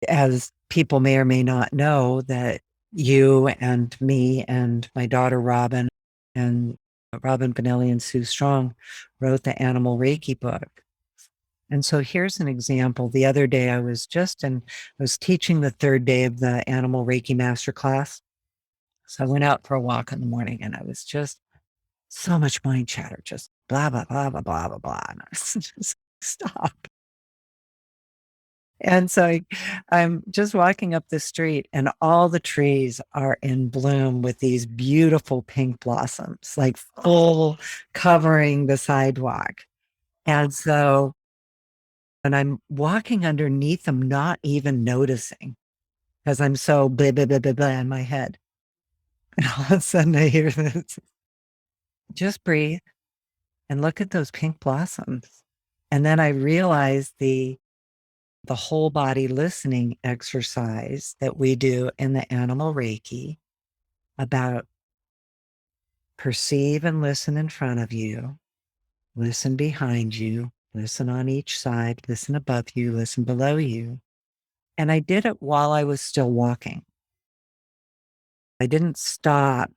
Speaker 2: as people may or may not know, that you and me and my daughter Robin and Robin Benelli and Sue Strong wrote the Animal Reiki book. And so here's an example. The other day I was teaching the 3rd day of the Animal Reiki Masterclass. So I went out for a walk in the morning and I was just so much mind chatter, just blah, blah, blah, blah, blah, blah, blah. And I was just stop. And so I'm just walking up the street and all the trees are in bloom with these beautiful pink blossoms, like full covering the sidewalk. And so, and I'm walking underneath them, not even noticing because I'm so blah, blah, blah, blah, blah in my head. And all of a sudden I hear this, just breathe and look at those pink blossoms. And then I realized the whole body listening exercise that we do in the Animal Reiki about perceive and listen in front of you, listen behind you, listen on each side, listen above you, listen below you. And I did it while I was still walking. I didn't stop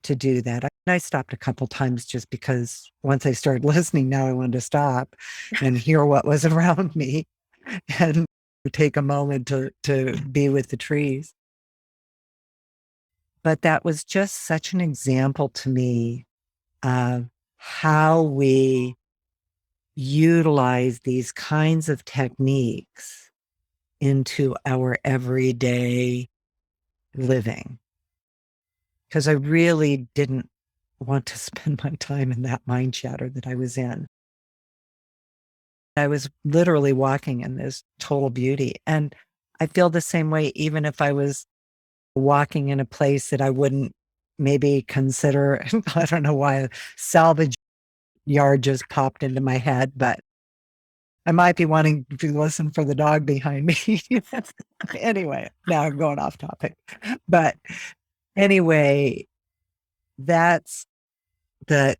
Speaker 2: to do that. I stopped a couple times just because once I started listening, now I wanted to stop and hear what was around me and take a moment to be with the trees. But that was just such an example to me of how we utilize these kinds of techniques into our everyday living. Because I really didn't want to spend my time in that mind chatter that I was in. I was literally walking in this total beauty. And I feel the same way, even if I was walking in a place that I wouldn't maybe consider. I don't know why a salvage yard just popped into my head, but I might be wanting to listen for the dog behind me. Anyway, now I'm going off topic. But anyway, that's that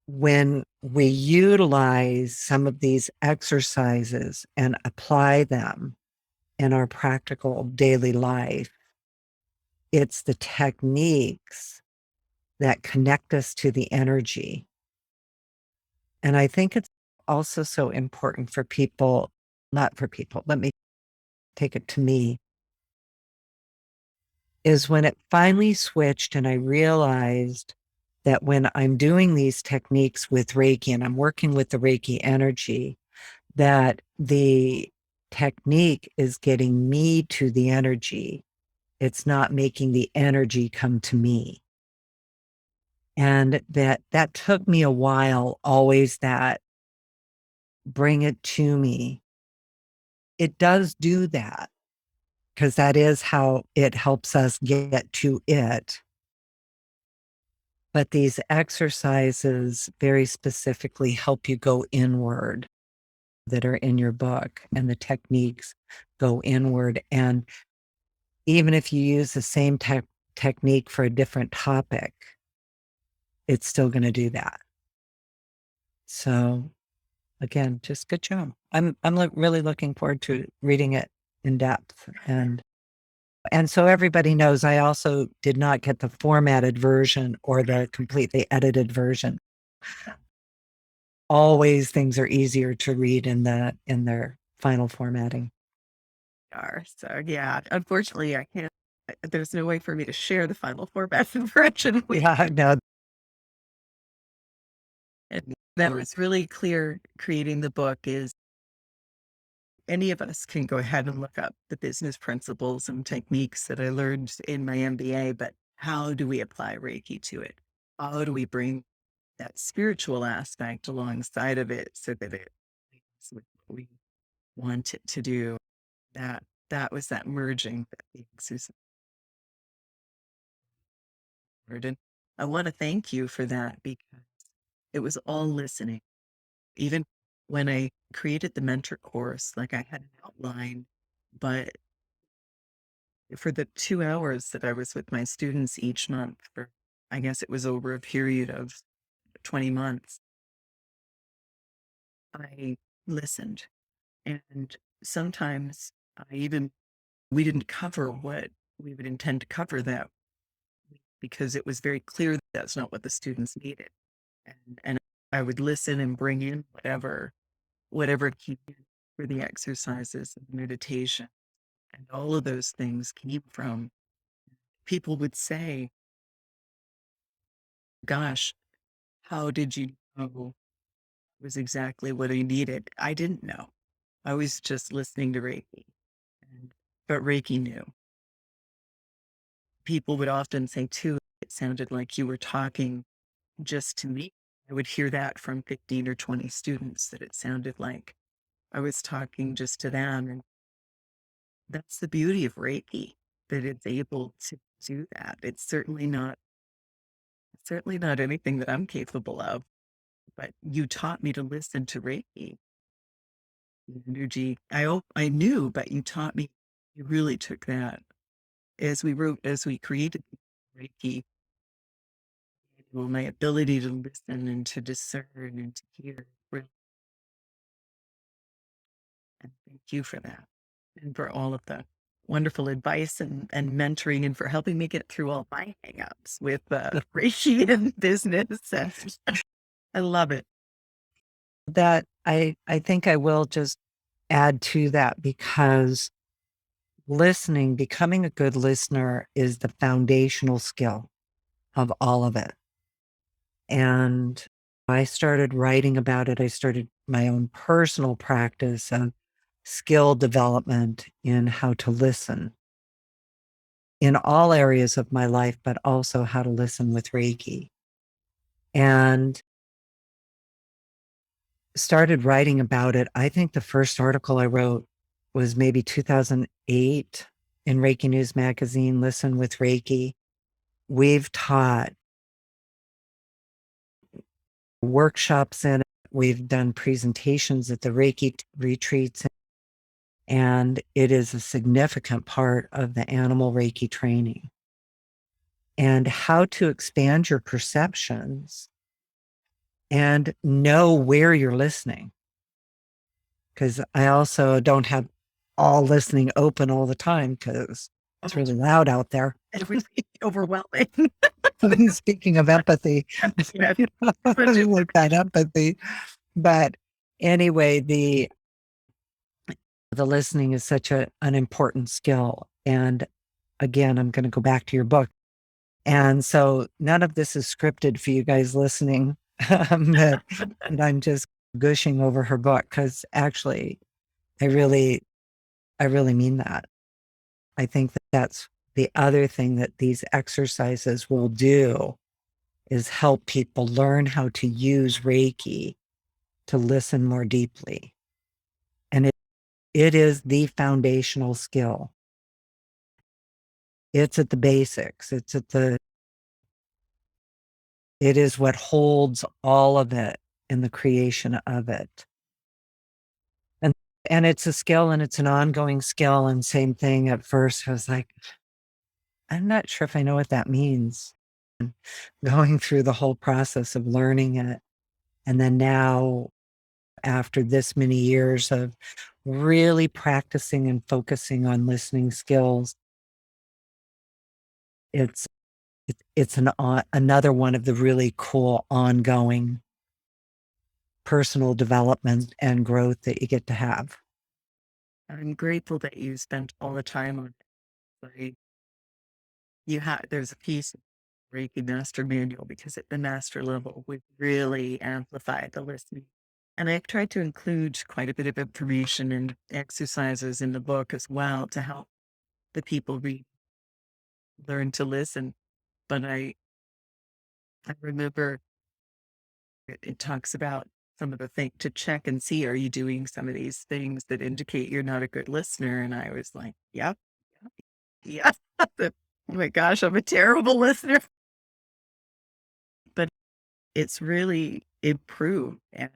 Speaker 2: when we utilize some of these exercises and apply them in our practical daily life, it's the techniques that connect us to the energy. And I think it's also so important for people, not for people, let me take it to me, is when it finally switched and I realized that when I'm doing these techniques with Reiki and I'm working with the Reiki energy, that the technique is getting me to the energy. It's not making the energy come to me. And that took me a while, always that bring it to me. It does do that because that is how it helps us get to it. But these exercises very specifically help you go inward that are in your book, and the techniques go inward. And even if you use the same technique for a different topic, it's still going to do that. So again, just good job. I'm really looking forward to reading it in depth. And so everybody knows I also did not get the formatted version or the completely edited version. Always things are easier to read in their final formatting.
Speaker 1: So yeah, unfortunately I can't, there's no way for me to share the final formatted version.
Speaker 2: Yeah, no.
Speaker 1: And that was really clear creating the book is any of us can go ahead and look up the business principles and techniques that I learned in my MBA, but how do we apply Reiki to it? How do we bring that spiritual aspect alongside of it so that it is what we want it to do? That was that merging that the exercise. And I want to thank you for that because it was all listening. Even when I created the mentor course, like I had an outline, but for the 2 hours that I was with my students each month for, I guess it was over a period of 20 months, I listened. And sometimes we didn't cover what we would intend to cover that week because it was very clear that that's not what the students needed. And I would listen and bring in whatever came in for the exercises and meditation. And all of those things came from people would say, gosh, how did you know it was exactly what I needed? I didn't know. I was just listening to Reiki. But Reiki knew. People would often say, too, it sounded like you were talking just to me. I would hear that from 15 or 20 students that it sounded like I was talking just to them. And that's the beauty of Reiki, that it's able to do that. It's certainly not anything that I'm capable of, but you taught me to listen to Reiki. Energy. I knew, but you taught me. You really took that as we created Reiki. Well, my ability to listen and to discern and to hear. And thank you for that, and for all of the wonderful advice and mentoring, and for helping me get through all my hangups with Reiki and business. I love it.
Speaker 2: That I think I will just add to that because listening, becoming a good listener is the foundational skill of all of it. And I started writing about it. I started my own personal practice of skill development in how to listen in all areas of my life, but also how to listen with Reiki. And started writing about it. I think the first article I wrote was maybe 2008 in Reiki News Magazine, Listen with Reiki. We've taught workshops in it. We've done presentations at the Reiki retreats, and it is a significant part of the animal Reiki training. And how to expand your perceptions and know where you're listening. Because I also don't have all listening open all the time because it's really loud out there.
Speaker 1: It's really overwhelming.
Speaker 2: Speaking of empathy, like that empathy. But anyway, the listening is such an important skill. And again, I'm going to go back to your book. And so none of this is scripted for you guys listening. But I'm just gushing over her book because actually, I really mean that. I think that that's the other thing that these exercises will do is help people learn how to use Reiki to listen more deeply. And it is the foundational skill. It's at the basics. It is what holds all of it in the creation of it. And it's a skill and it's an ongoing skill. And same thing at first, I was like, I'm not sure if I know what that means. going through the whole process of learning it. And then now, after this many years of really practicing and focusing on listening skills, it's another one of the really cool ongoing personal development and growth that you get to have.
Speaker 1: I'm grateful that you spent all the time on it. Like, there's a piece of Reiki Master Manual because at the master level, we really amplify the listening. And I've tried to include quite a bit of information and exercises in the book as well to help the people learn to listen. But I remember it talks about some of the things to check and see, are you doing some of these things that indicate you're not a good listener? And I was like, yep, yeah. Oh my gosh, I'm a terrible listener. But it's really improved. And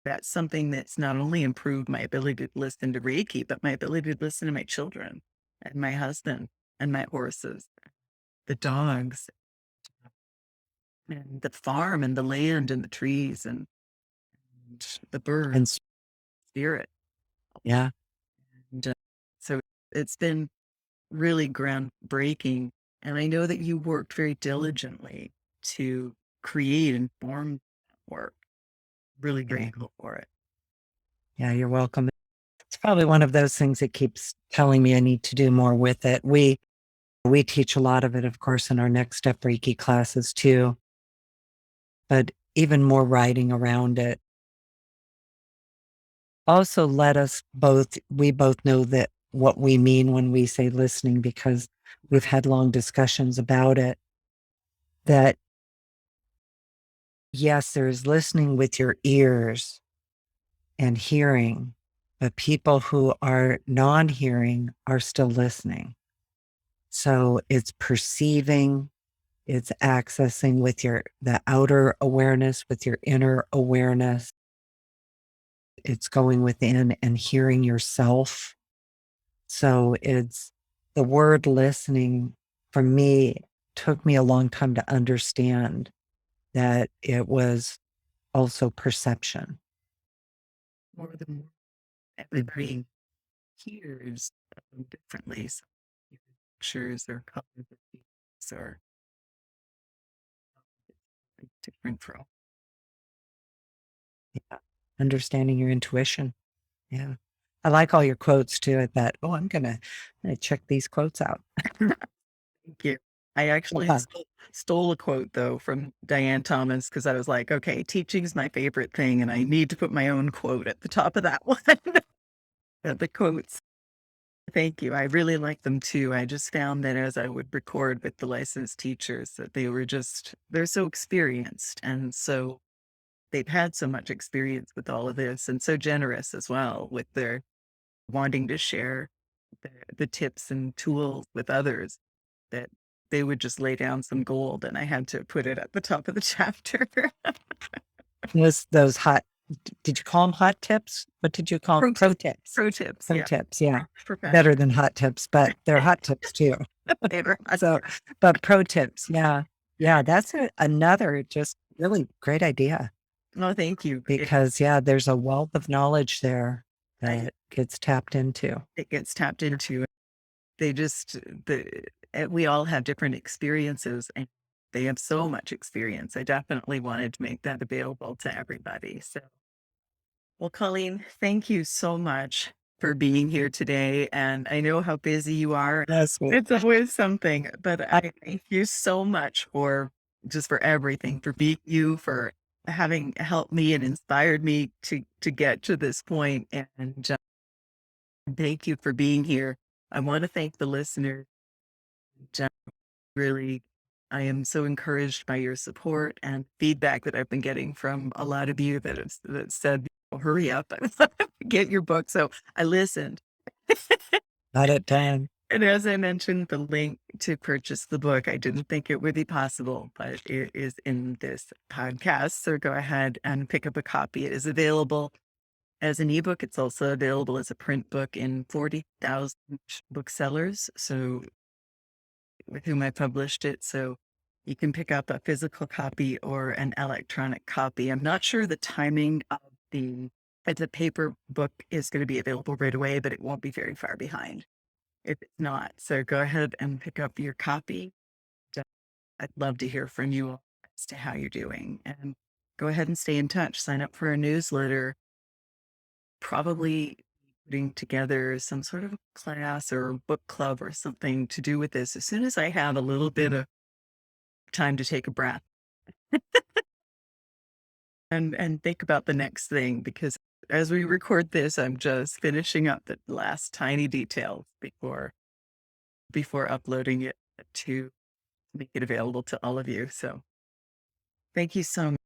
Speaker 1: that's something that's not only improved my ability to listen to Reiki, but my ability to listen to my children and my husband and my horses, the dogs, and the farm and the land and the trees and the birds,
Speaker 2: And
Speaker 1: spirit.
Speaker 2: yeah,
Speaker 1: And so it's been really groundbreaking. And I know that you worked very diligently to create and form that work. Really grateful for it.
Speaker 2: yeah, you're welcome. It's probably one of those things that keeps telling me I need to do more with it. We teach a lot of it, of course, in our Next Step Reiki classes too, but even more writing around it. Also, we both know that what we mean when we say listening, because we've had long discussions about it, that yes, there's listening with your ears and hearing, but people who are non-hearing are still listening. So it's perceiving, it's accessing with the outer awareness, with your inner awareness. It's going within and hearing yourself. So it's the word listening for me took me a long time to understand that it was also perception.
Speaker 1: More than everybody hears differently. So pictures or colors or things are different from.
Speaker 2: Yeah. Understanding your intuition. Yeah. I like all your quotes too. I thought, oh, I'm gonna check these quotes out.
Speaker 1: Thank you. I actually
Speaker 2: Yeah.
Speaker 1: stole a quote though from Diane Thomas because I was like, okay, teaching is my favorite thing, and I need to put my own quote at the top of that one. The quotes. Thank you. I really like them too. I just found that as I would record with the licensed teachers, that they're so experienced and so they've had so much experience with all of this and so generous as well with their wanting to share the tips and tools with others that they would just lay down some gold and I had to put it at the top of the chapter.
Speaker 2: Those hot, did you call them hot tips? What did you call them? Pro tips.
Speaker 1: Pro tips.
Speaker 2: Pro
Speaker 1: Yeah.
Speaker 2: tips. Yeah.
Speaker 1: Professional.
Speaker 2: Better than hot tips, but they're hot tips too. So, but pro tips. Yeah. Yeah. That's another just really great idea.
Speaker 1: Oh, thank you.
Speaker 2: Because yeah, there's a wealth of knowledge there that gets tapped into.
Speaker 1: It gets tapped into. We all have different experiences and they have so much experience. I definitely wanted to make that available to everybody. So, well, Colleen, thank you so much for being here today. And I know how busy you are.
Speaker 2: Yes.
Speaker 1: It's always something, but I thank you so much for everything, for being you, for having helped me and inspired me to get to this point. And thank you for being here. I want to thank the listener. Really, I am so encouraged by your support and feedback that I've been getting from a lot of you that said, "Oh, hurry up, get your book." So I listened.
Speaker 2: Got it done.
Speaker 1: And as I mentioned, the link to purchase the book, I didn't think it would be possible, but it is in this podcast. So go ahead and pick up a copy. It is available as an ebook. It's also available as a print book in 40,000 booksellers. So with whom I published it. So You can pick up a physical copy or an electronic copy. I'm not sure the timing of the paper book is going to be available right away, but it won't be very far behind if it's not. So go ahead and pick up your copy. I'd love to hear from you as to how you're doing, and go ahead and stay in touch. Sign up for a newsletter, probably putting together some sort of class or book club or something to do with this as soon as I have a little bit of time to take a breath and think about the next thing, because as we record this, I'm just finishing up the last tiny details before uploading it to make it available to all of you. So thank you so much.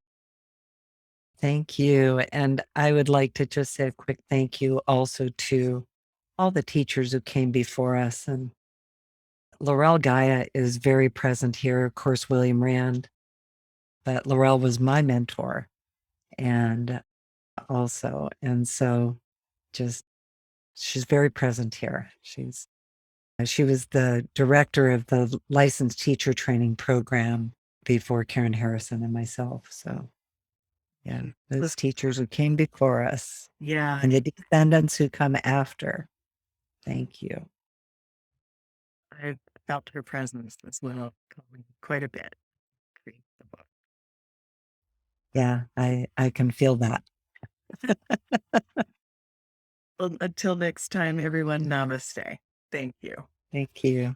Speaker 2: Thank you. And I would like to just say a quick thank you also to all the teachers who came before us. And Laurel Gaia is very present here, of course, William Rand, but Laurel was my mentor and also. And so just, she's very present here. She was the director of the licensed teacher training program before Karen Harrison and myself. So yeah, those teachers who came before us.
Speaker 1: Yeah.
Speaker 2: And the descendants who come after. Thank you.
Speaker 1: I felt her presence as well, quite a bit.
Speaker 2: Yeah, I can feel that.
Speaker 1: Well, until next time, everyone, namaste. Thank you.
Speaker 2: Thank you.